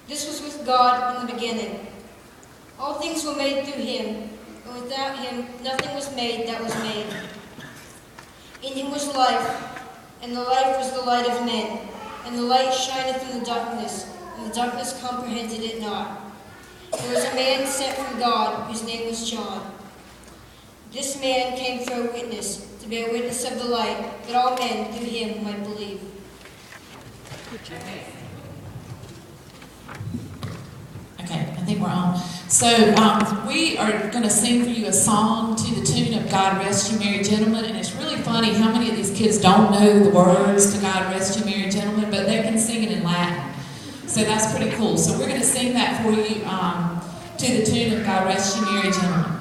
This was with God in the beginning. All things were made through him, and without him nothing was made that was made. In him was life, and the life was the light of men. And the light shineth in the darkness, and the darkness comprehended it not. There was a man sent from God, whose name was John. This man came for a witness, to be a witness of the light, that all men through him might believe. Okay, I think we're on. So we are going to sing for you a song to the tune of God Rest You Merry Gentlemen, and it's really funny how many of these kids don't know the words to God Rest You Merry Gentlemen, but they can sing it in Latin. So that's pretty cool. So we're going to sing that for you to the tune of God Rest You Merry Gentlemen.